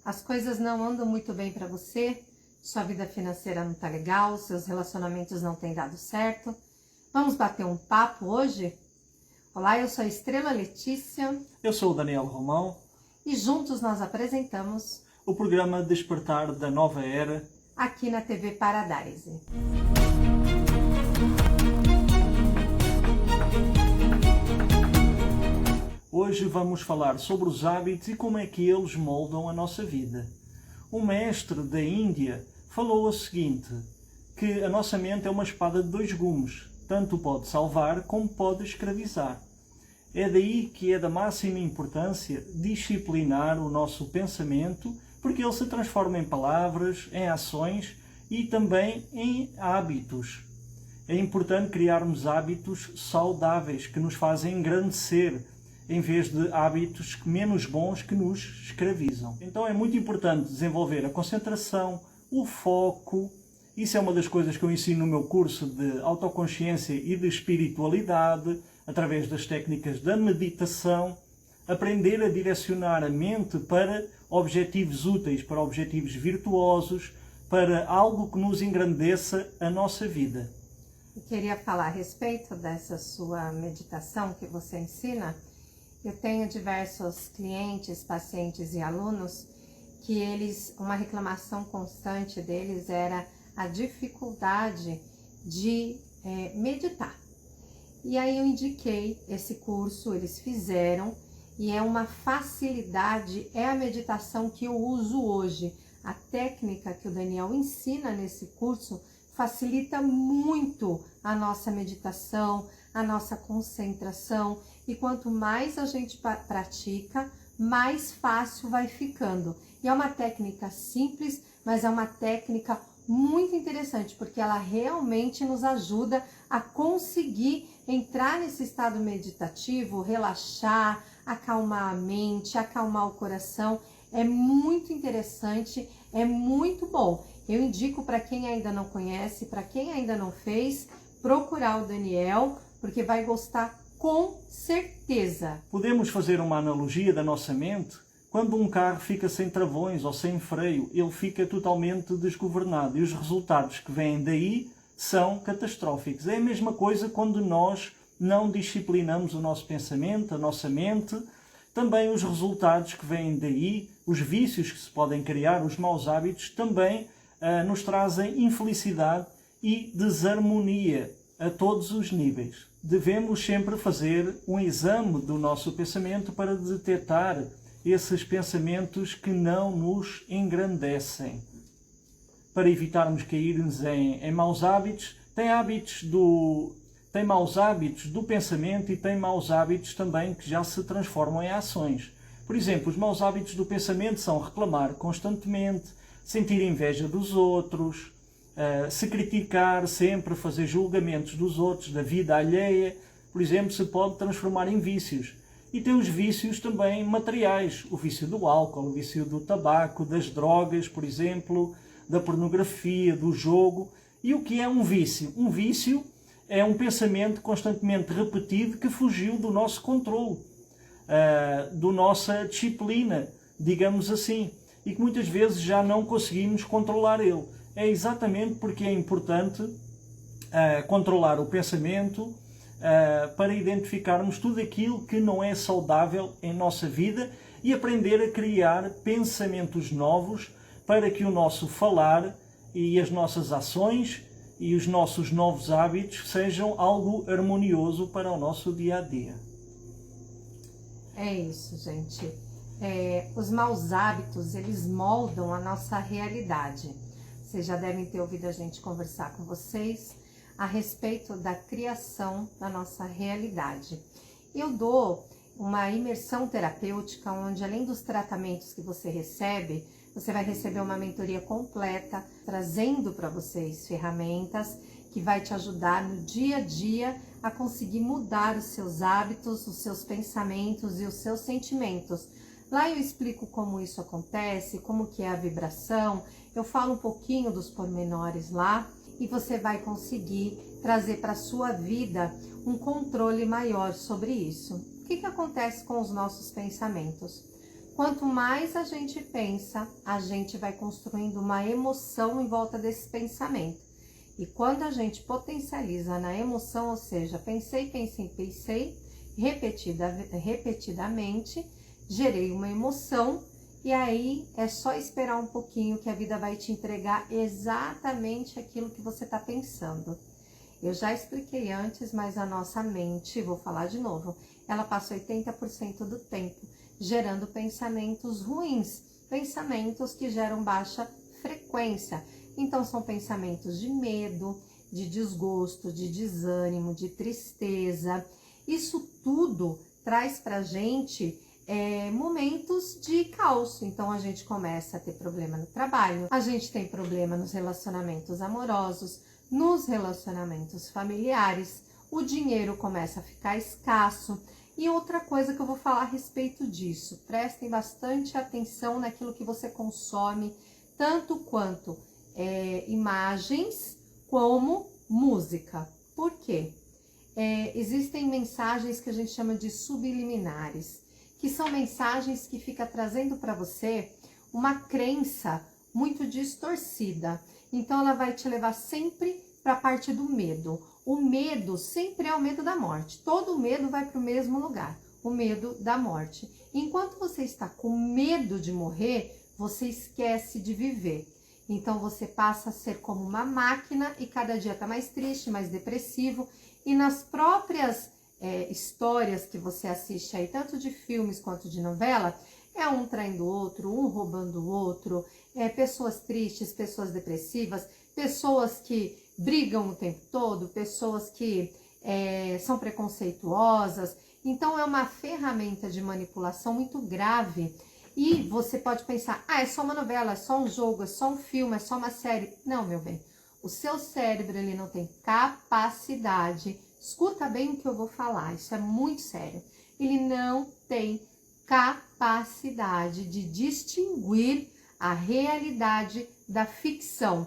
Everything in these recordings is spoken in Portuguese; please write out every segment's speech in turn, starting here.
As coisas não andam muito bem para você, sua vida financeira não tá legal, seus relacionamentos não têm dado certo. Vamos bater um papo hoje? Olá, eu sou a Estrela Letícia. Eu sou o Daniel Romão. E juntos nós apresentamos o programa Despertar da Nova Era aqui na TV Paradise. Hoje vamos falar sobre os hábitos e como é que eles moldam a nossa vida. Um mestre da Índia falou o seguinte, que a nossa mente é uma espada de dois gumes, tanto pode salvar como pode escravizar. É daí que é da máxima importância disciplinar o nosso pensamento, porque ele se transforma em palavras, em ações e também em hábitos. É importante criarmos hábitos saudáveis que nos fazem engrandecer, em vez de hábitos menos bons que nos escravizam. Então é muito importante desenvolver a concentração, o foco. Isso é uma das coisas que eu ensino no meu curso de autoconsciência e de espiritualidade, através das técnicas da meditação, aprender a direcionar a mente para objetivos úteis, para objetivos virtuosos, para algo que nos engrandeça a nossa vida. Eu queria falar a respeito dessa sua meditação que você ensina. Eu tenho diversos clientes, pacientes e alunos que uma reclamação constante deles era a dificuldade de meditar. E aí eu indiquei esse curso, eles fizeram, e é uma facilidade, é a meditação que eu uso hoje. A técnica que o Daniel ensina nesse curso facilita muito a nossa meditação, a nossa concentração, e quanto mais a gente pratica, mais fácil vai ficando. E é uma técnica simples, mas é uma técnica muito interessante, porque ela realmente nos ajuda a conseguir entrar nesse estado meditativo, relaxar, acalmar a mente, acalmar o coração. É muito interessante, é muito bom. Eu indico para quem ainda não conhece, para quem ainda não fez, procurar o Daniel, porque vai gostar com certeza. Podemos fazer uma analogia da nossa mente? Quando um carro fica sem travões ou sem freio, ele fica totalmente desgovernado e os resultados que vêm daí são catastróficos. É a mesma coisa quando nós não disciplinamos o nosso pensamento, a nossa mente. Também os resultados que vêm daí, os vícios que se podem criar, os maus hábitos, também nos trazem infelicidade e desarmonia a todos os níveis. Devemos sempre fazer um exame do nosso pensamento para detectar esses pensamentos que não nos engrandecem. Para evitarmos cairmos em maus hábitos, tem maus hábitos do pensamento e tem maus hábitos também que já se transformam em ações. Por exemplo, os maus hábitos do pensamento são reclamar constantemente, sentir inveja dos outros, se criticar sempre, fazer julgamentos dos outros, da vida alheia, por exemplo, se pode transformar em vícios. E tem os vícios também materiais, o vício do álcool, o vício do tabaco, das drogas, por exemplo, da pornografia, do jogo. E o que é um vício? Um vício é um pensamento constantemente repetido que fugiu do nosso controle, da nossa disciplina, digamos assim, e que muitas vezes já não conseguimos controlar ele. É exatamente porque é importante controlar o pensamento para identificarmos tudo aquilo que não é saudável em nossa vida e aprender a criar pensamentos novos para que o nosso falar e as nossas ações e os nossos novos hábitos sejam algo harmonioso para o nosso dia a dia. É isso, gente. Os maus hábitos, eles moldam a nossa realidade. Vocês já devem ter ouvido a gente conversar com vocês a respeito da criação da nossa realidade. Eu dou uma imersão terapêutica onde, além dos tratamentos que você recebe, você vai receber uma mentoria completa, trazendo para vocês ferramentas que vai te ajudar no dia a dia a conseguir mudar os seus hábitos, os seus pensamentos e os seus sentimentos. Lá eu explico como isso acontece, como que é a vibração, eu falo um pouquinho dos pormenores lá e você vai conseguir trazer para a sua vida um controle maior sobre isso. O que acontece com os nossos pensamentos? Quanto mais a gente pensa, a gente vai construindo uma emoção em volta desse pensamento. E quando a gente potencializa na emoção, ou seja, pensei, repetidamente, gerei uma emoção, e aí é só esperar um pouquinho que a vida vai te entregar exatamente aquilo que você está pensando. Eu já expliquei antes, mas a nossa mente, vou falar de novo, ela passa 80% do tempo gerando pensamentos ruins, pensamentos que geram baixa frequência. Então são pensamentos de medo, de desgosto, de desânimo, de tristeza. Isso tudo traz pra gente momentos de caos. Então a gente começa a ter problema no trabalho, a gente tem problema nos relacionamentos amorosos, nos relacionamentos familiares, o dinheiro começa a ficar escasso. E outra coisa que eu vou falar a respeito disso, prestem bastante atenção naquilo que você consome, tanto quanto imagens como música. Por quê? Existem mensagens que a gente chama de subliminares, que são mensagens que ficam trazendo para você uma crença muito distorcida. Então ela vai te levar sempre para a parte do medo. O medo sempre é o medo da morte. Todo medo vai para o mesmo lugar, o medo da morte. Enquanto você está com medo de morrer, você esquece de viver. Então você passa a ser como uma máquina e cada dia está mais triste, mais depressivo. E nas próprias histórias que você assiste aí, tanto de filmes quanto de novela, é um traindo o outro, um roubando o outro, pessoas tristes, pessoas depressivas, pessoas que brigam o tempo todo, pessoas que são preconceituosas. Então é uma ferramenta de manipulação muito grave. E você pode pensar, é só uma novela, é só um jogo, é só um filme, é só uma série. Não, meu bem, o seu cérebro ele não tem capacidade, escuta bem o que eu vou falar, isso é muito sério. Ele não tem capacidade de distinguir a realidade da ficção.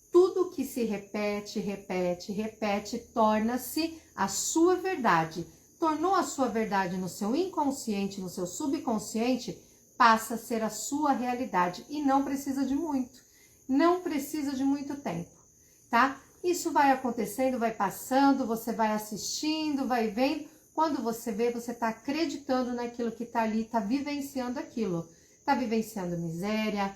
Tudo que se repete, torna-se a sua verdade. Tornou a sua verdade no seu inconsciente, no seu subconsciente, passa a ser a sua realidade e não precisa de muito. Não precisa de muito tempo, tá? Isso vai acontecendo, vai passando, você vai assistindo, vai vendo. Quando você vê, você está acreditando naquilo que está ali, está vivenciando aquilo. Está vivenciando miséria,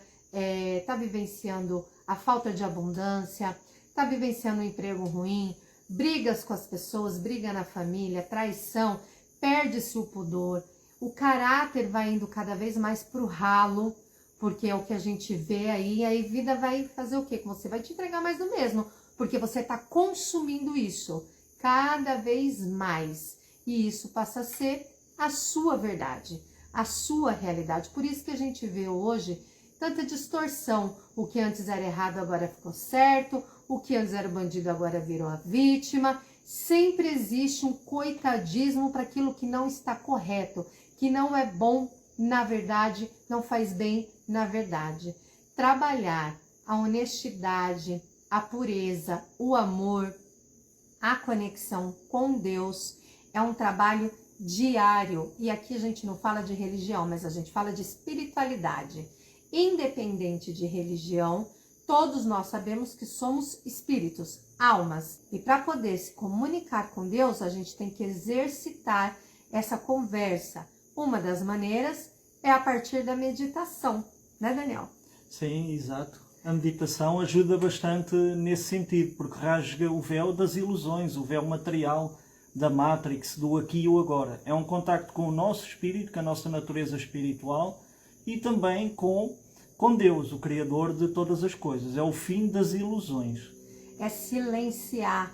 está vivenciando a falta de abundância, está vivenciando um emprego ruim, brigas com as pessoas, briga na família, traição, perde-se o pudor, o caráter vai indo cada vez mais para o ralo, porque é o que a gente vê aí, e aí a vida vai fazer o quê? Você vai te entregar mais do mesmo, porque você está consumindo isso cada vez mais, e isso passa a ser a sua verdade, a sua realidade. Por isso que a gente vê hoje tanta distorção. O que antes era errado agora ficou certo, o que antes era bandido agora virou a vítima. Sempre existe um coitadismo para aquilo que não está correto, que não é bom na verdade, não faz bem na verdade. Trabalhar a honestidade, a pureza, o amor, a conexão com Deus é um trabalho diário. E aqui a gente não fala de religião, mas a gente fala de espiritualidade. Independente de religião, todos nós sabemos que somos espíritos, almas. E para poder se comunicar com Deus, a gente tem que exercitar essa conversa. Uma das maneiras é a partir da meditação, né, Daniel? Sim, exato. A meditação ajuda bastante nesse sentido, porque rasga o véu das ilusões, o véu material da Matrix, do aqui e o agora. É um contacto com o nosso espírito, com a nossa natureza espiritual, e também com Deus, o Criador de todas as coisas. É o fim das ilusões. É silenciar.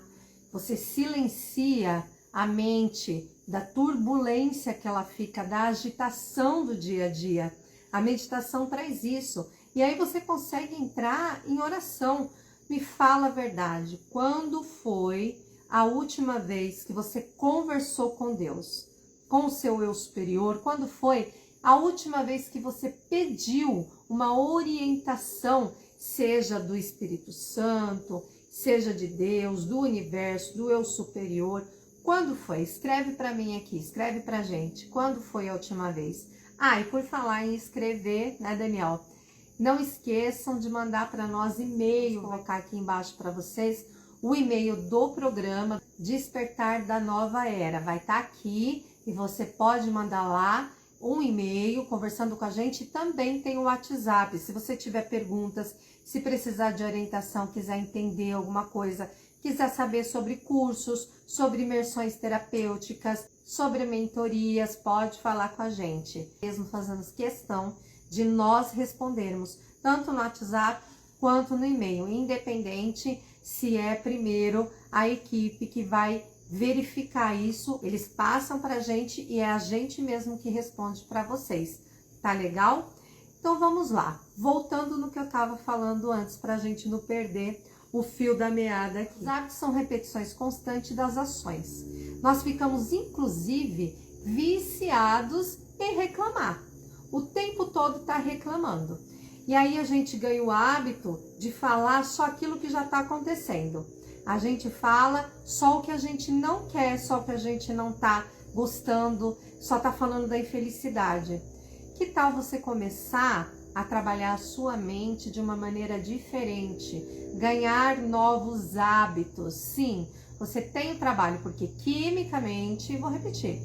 Você silencia a mente da turbulência que ela fica, da agitação do dia a dia. A meditação traz isso. E aí você consegue entrar em oração. Me fala a verdade. Quando foi a última vez que você conversou com Deus? Com o seu eu superior? Quando foi a última vez que você pediu uma orientação, seja do Espírito Santo, seja de Deus, do universo, do eu superior? Quando foi? Escreve para mim aqui, escreve pra gente. Quando foi a última vez? Ah, e por falar em escrever, né, Daniel? Não esqueçam de mandar para nós e-mail, vou colocar aqui embaixo para vocês, o e-mail do programa Despertar da Nova Era. Vai estar aqui e você pode mandar lá um e-mail conversando com a gente. Também tem o WhatsApp. Se você tiver perguntas, se precisar de orientação, quiser entender alguma coisa, quiser saber sobre cursos, sobre imersões terapêuticas, sobre mentorias, pode falar com a gente. Mesmo fazemos questão de nós respondermos, tanto no WhatsApp quanto no e-mail, independente se é primeiro a equipe que vai verificar isso, eles passam para a gente e é a gente mesmo que responde para vocês, tá legal? Então vamos lá, voltando no que eu estava falando antes, para a gente não perder o fio da meada aqui. Os hábitos são repetições constantes das ações. Nós ficamos, inclusive, viciados em reclamar. O tempo todo está reclamando. E aí a gente ganha o hábito de falar só aquilo que já está acontecendo. A gente fala só o que a gente não quer, só o que a gente não está gostando, só está falando da infelicidade. Que tal você começar a trabalhar a sua mente de uma maneira diferente? Ganhar novos hábitos. Sim, você tem o trabalho, porque quimicamente, vou repetir,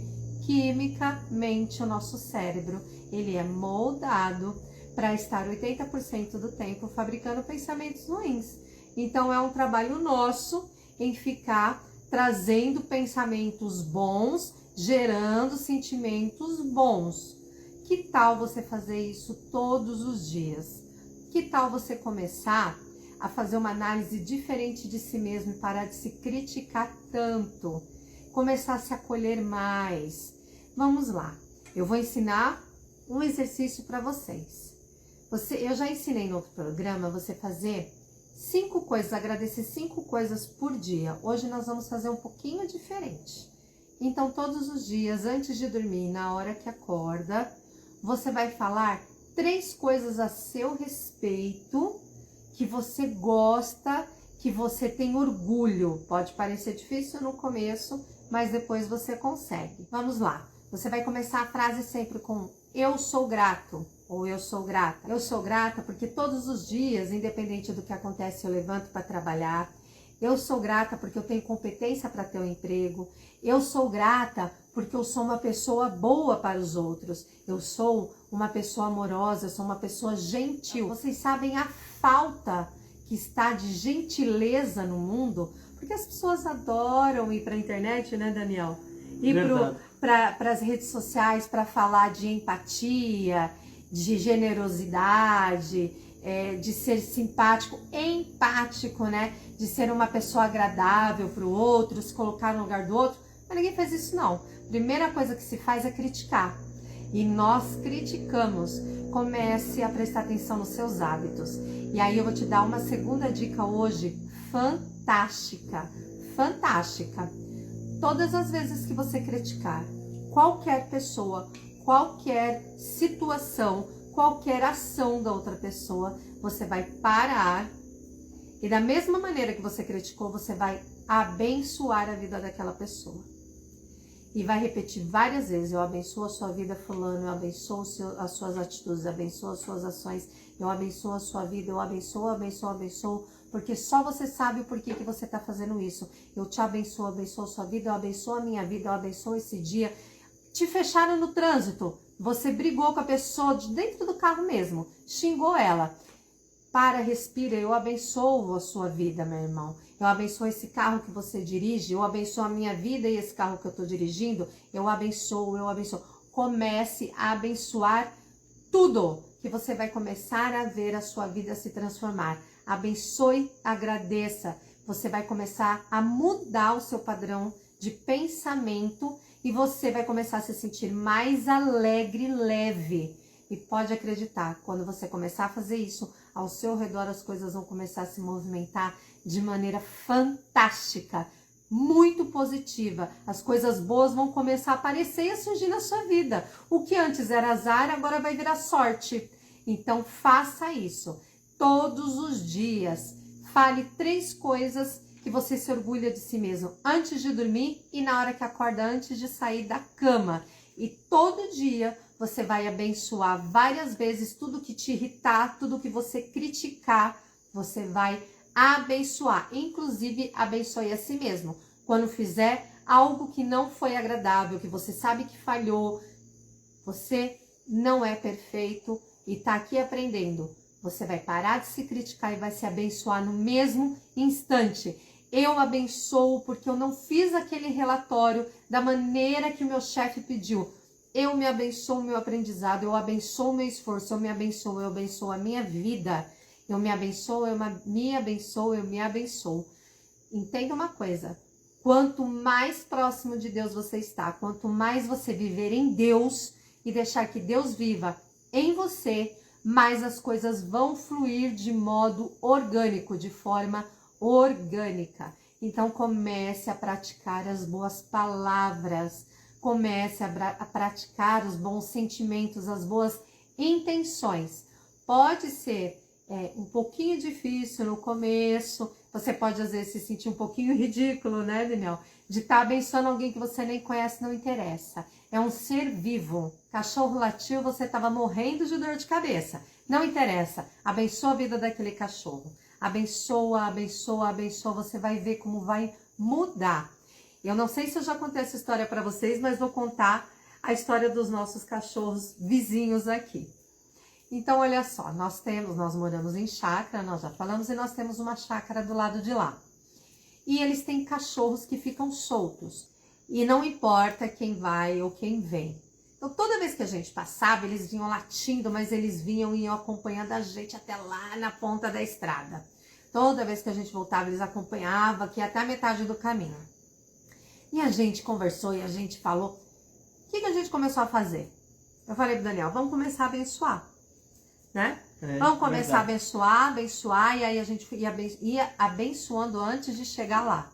quimicamente o nosso cérebro, ele é moldado para estar 80% do tempo fabricando pensamentos ruins. Então é um trabalho nosso em ficar trazendo pensamentos bons, gerando sentimentos bons. Que tal você fazer isso todos os dias? Que tal você começar a fazer uma análise diferente de si mesmo e parar de se criticar tanto? Começar a se acolher mais. Vamos lá, eu vou ensinar um exercício para vocês. Eu já ensinei no outro programa você fazer 5 coisas, agradecer 5 coisas por dia. Hoje nós vamos fazer um pouquinho diferente. Então, todos os dias, antes de dormir, na hora que acorda, você vai falar 3 coisas a seu respeito que você gosta, que você tem orgulho. Pode parecer difícil no começo, mas depois você consegue. Vamos lá. Você vai começar a frase sempre com eu sou grato. Ou eu sou grata. Eu sou grata porque todos os dias, independente do que acontece, eu levanto para trabalhar. Eu sou grata porque eu tenho competência para ter um emprego. Eu sou grata porque eu sou uma pessoa boa para os outros. Eu sou uma pessoa amorosa, eu sou uma pessoa gentil. Vocês sabem a falta que está de gentileza no mundo? Porque as pessoas adoram ir para a internet, né, Daniel? Ir para as redes sociais para falar de empatia, de generosidade, de ser simpático, empático, né? De ser uma pessoa agradável para o outro, se colocar no lugar do outro. Mas ninguém faz isso não. Primeira coisa que se faz é criticar. E nós criticamos. Comece a prestar atenção nos seus hábitos. E aí eu vou te dar uma segunda dica hoje, fantástica. Fantástica. Todas as vezes que você criticar qualquer pessoa, qualquer situação, qualquer ação da outra pessoa, você vai parar e da mesma maneira que você criticou, você vai abençoar a vida daquela pessoa. E vai repetir várias vezes, eu abençoo a sua vida, fulano, eu abençoo as suas atitudes, eu abençoo as suas ações, eu abençoo a sua vida, eu abençoo, abençoo, abençoo, porque só você sabe o porquê que você está fazendo isso. Eu te abençoo, abençoo a sua vida, eu abençoo a minha vida, eu abençoo esse dia. Te fecharam no trânsito, você brigou com a pessoa de dentro do carro mesmo, xingou ela. Para, respira, eu abençoo a sua vida, meu irmão. Eu abençoo esse carro que você dirige, eu abençoo a minha vida e esse carro que eu estou dirigindo. Eu abençoo, eu abençoo. Comece a abençoar tudo, que você vai começar a ver a sua vida se transformar. Abençoe, agradeça. Você vai começar a mudar o seu padrão de pensamento e você vai começar a se sentir mais alegre, leve. E pode acreditar, quando você começar a fazer isso, ao seu redor as coisas vão começar a se movimentar de maneira fantástica, muito positiva. As coisas boas vão começar a aparecer e a surgir na sua vida. O que antes era azar, agora vai virar sorte. Então faça isso. Todos os dias, fale 3 coisas que você se orgulha de si mesmo antes de dormir e na hora que acorda, antes de sair da cama. E todo dia você vai abençoar várias vezes tudo que te irritar, tudo que você criticar, você vai abençoar. Inclusive, abençoe a si mesmo. Quando fizer algo que não foi agradável, que você sabe que falhou, você não é perfeito e tá aqui aprendendo. Você vai parar de se criticar e vai se abençoar no mesmo instante. Eu abençoo porque eu não fiz aquele relatório da maneira que o meu chefe pediu. Eu me abençoo o meu aprendizado, eu abençoo o meu esforço, eu abençoo a minha vida. Eu me abençoo, eu me abençoo. Entenda uma coisa, quanto mais próximo de Deus você está, quanto mais você viver em Deus e deixar que Deus viva em você, mais as coisas vão fluir de modo orgânico, de forma orgânica. Então comece a praticar as boas palavras, comece a praticar os bons sentimentos, as boas intenções. Pode ser um pouquinho difícil no começo, você pode às vezes se sentir um pouquinho ridículo, né, Daniel? De estar abençoando alguém que você nem conhece, não interessa. É um ser vivo. Cachorro latiu, você estava morrendo de dor de cabeça. Não interessa. Abençoa a vida daquele cachorro. Abençoa, abençoa, abençoa. Você vai ver como vai mudar. Eu não sei se eu já contei essa história para vocês, mas vou contar a história dos nossos cachorros vizinhos aqui. Então, olha só, nós moramos em chácara, nós já falamos, e nós temos uma chácara do lado de lá. E eles têm cachorros que ficam soltos. E não importa quem vai ou quem vem. Então, toda vez que a gente passava, eles vinham latindo, mas eles vinham e iam acompanhando a gente até lá na ponta da estrada. Toda vez que a gente voltava, eles acompanhavam aqui até a metade do caminho. E a gente conversou e a gente falou, o que a gente começou a fazer? Eu falei pro Daniel, vamos começar a abençoar, né? Vamos começar a abençoar, e aí a gente ia abençoando antes de chegar lá.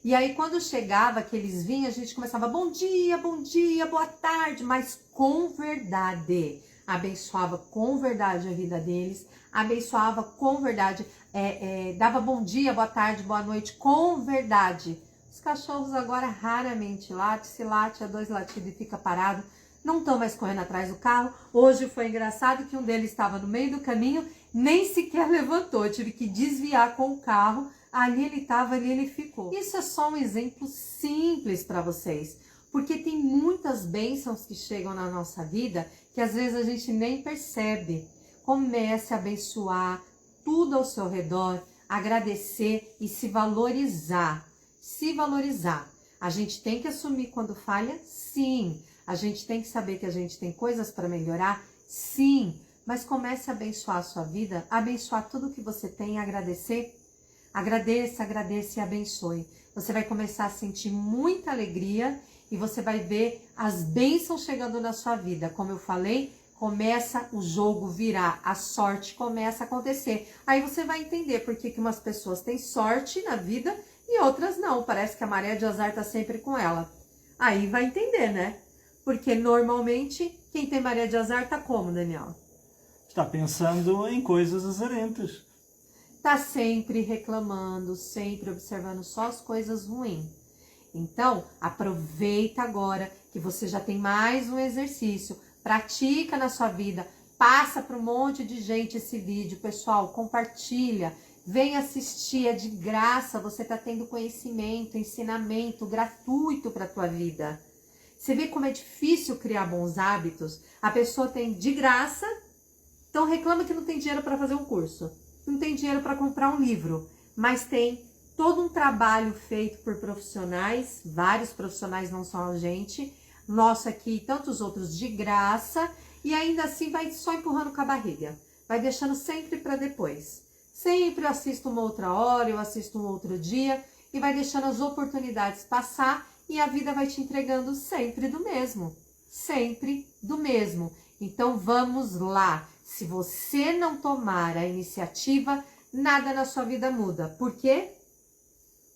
E aí quando chegava, que eles vinham, a gente começava, bom dia, boa tarde, mas com verdade. Abençoava com verdade a vida deles, abençoava com verdade, dava bom dia, boa tarde, boa noite, com verdade. Os cachorros agora raramente latem, se late, é 2 latidos e fica parado. Não estão mais correndo atrás do carro. Hoje foi engraçado que um deles estava no meio do caminho, nem sequer levantou. Eu tive que desviar com o carro. Ali ele estava, ali ele ficou. Isso é só um exemplo simples para vocês. Porque tem muitas bênçãos que chegam na nossa vida que às vezes a gente nem percebe. Comece a abençoar tudo ao seu redor, agradecer e se valorizar. Se valorizar. A gente tem que assumir quando falha? Sim. A gente tem que saber que a gente tem coisas para melhorar? Sim. Mas comece a abençoar a sua vida, abençoar tudo que você tem e agradecer. Agradeça, agradeça e abençoe. Você vai começar a sentir muita alegria e você vai ver as bênçãos chegando na sua vida. Como eu falei, começa o jogo virar, a sorte começa a acontecer. Aí você vai entender por que umas pessoas têm sorte na vida e outras não. Parece que a maré de azar está sempre com ela. Aí vai entender, né? Porque normalmente quem tem maré de azar está como, Daniel? Está pensando em coisas azarentas. Está sempre reclamando, sempre observando só as coisas ruins. Então, aproveita agora que você já tem mais um exercício. Pratica na sua vida. Passa para um monte de gente esse vídeo. Pessoal, compartilha. Vem assistir, é de graça. Você está tendo conhecimento, ensinamento gratuito para a tua vida. Você vê como é difícil criar bons hábitos? A pessoa tem de graça, então reclama que não tem dinheiro para fazer um curso. Não tem dinheiro para comprar um livro, mas tem todo um trabalho feito por profissionais, vários profissionais, não só a gente, nosso aqui e tantos outros de graça, e ainda assim vai só empurrando com a barriga, vai deixando sempre para depois. Sempre eu assisto uma outra hora, eu assisto um outro dia, e vai deixando as oportunidades passar, e a vida vai te entregando sempre do mesmo, sempre do mesmo. Então vamos lá. Se você não tomar a iniciativa, nada na sua vida muda. Por quê?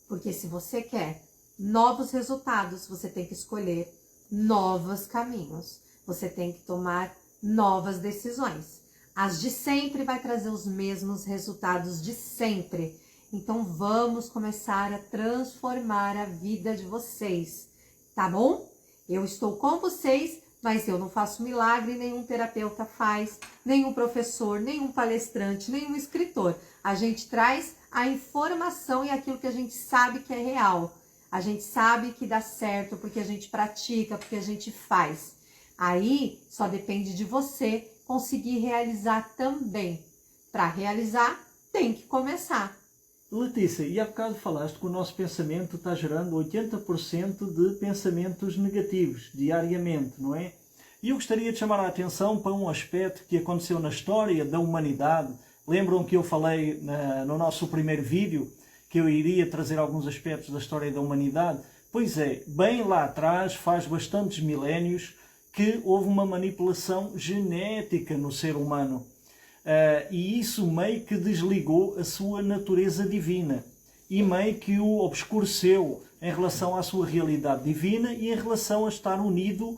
Porque se você quer novos resultados, você tem que escolher novos caminhos. Você tem que tomar novas decisões. As de sempre vai trazer os mesmos resultados de sempre. Então vamos começar a transformar a vida de vocês, tá bom? Eu estou com vocês Mas eu não faço milagre, nenhum terapeuta faz, nenhum professor, nenhum palestrante, nenhum escritor. A gente traz a informação e aquilo que a gente sabe que é real. A gente sabe que dá certo porque a gente pratica, porque a gente faz. Aí só depende de você conseguir realizar também. Para realizar, tem que começar. Letícia, e há bocado falaste que o nosso pensamento está gerando 80% de pensamentos negativos diariamente, não é? E eu gostaria de chamar a atenção para um aspecto que aconteceu na história da humanidade. Lembram que eu falei no nosso primeiro vídeo que eu iria trazer alguns aspectos da história da humanidade? Pois é, bem lá atrás, faz bastantes milénios, que houve uma manipulação genética no ser humano. E isso meio que desligou a sua natureza divina e meio que o obscureceu em relação à sua realidade divina e em relação a estar unido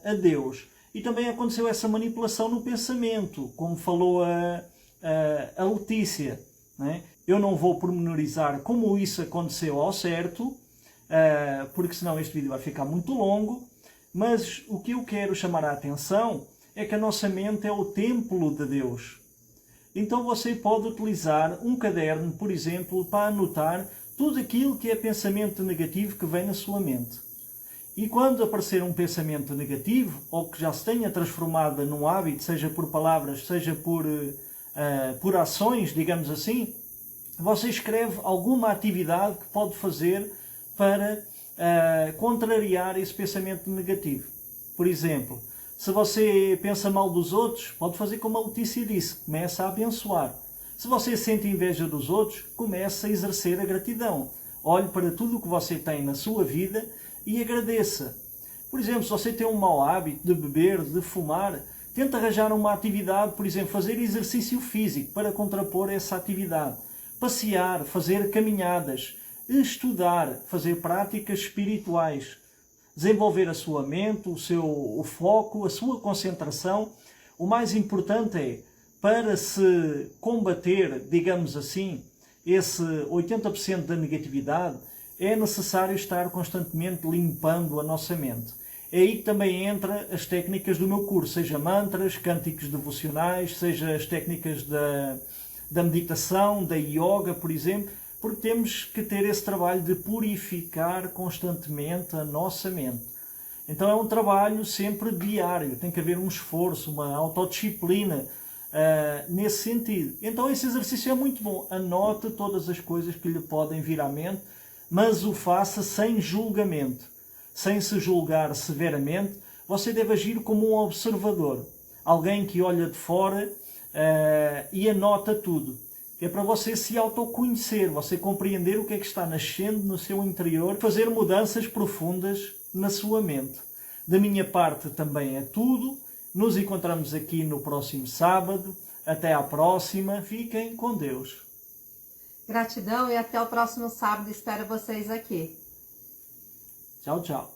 a Deus. E também aconteceu essa manipulação no pensamento, como falou a Letícia, não é? Eu não vou pormenorizar como isso aconteceu ao certo, porque senão este vídeo vai ficar muito longo, mas o que eu quero chamar a atenção é que a nossa mente é o templo de Deus. Então você pode utilizar um caderno, por exemplo, para anotar tudo aquilo que é pensamento negativo que vem na sua mente. E quando aparecer um pensamento negativo, ou que já se tenha transformado num hábito, seja por palavras, seja por ações, digamos assim, você escreve alguma atividade que pode fazer para contrariar esse pensamento negativo. Por exemplo, se você pensa mal dos outros, pode fazer como a Letícia disse, começa a abençoar. Se você sente inveja dos outros, começa a exercer a gratidão. Olhe para tudo o que você tem na sua vida e agradeça. Por exemplo, se você tem um mau hábito de beber, de fumar, tenta arranjar uma atividade, por exemplo, fazer exercício físico para contrapor essa atividade. Passear, fazer caminhadas, estudar, fazer práticas espirituais. Desenvolver a sua mente, o foco, a sua concentração. O mais importante é, para se combater, digamos assim, esse 80% da negatividade, é necessário estar constantemente limpando a nossa mente. É aí que também entra as técnicas do meu curso, seja mantras, cânticos devocionais, seja as técnicas da meditação, da yoga, por exemplo, porque temos que ter esse trabalho de purificar constantemente a nossa mente. Então é um trabalho sempre diário, tem que haver um esforço, uma autodisciplina nesse sentido. Então esse exercício é muito bom. Anote todas as coisas que lhe podem vir à mente, mas o faça sem julgamento. Sem se julgar severamente, você deve agir como um observador. Alguém que olha de fora e anota tudo. É para você se autoconhecer, você compreender o que é que está nascendo no seu interior, fazer mudanças profundas na sua mente. Da minha parte também é tudo. Nos encontramos aqui no próximo sábado. Até à próxima. Fiquem com Deus. Gratidão e até o próximo sábado. Espero vocês aqui. Tchau, tchau.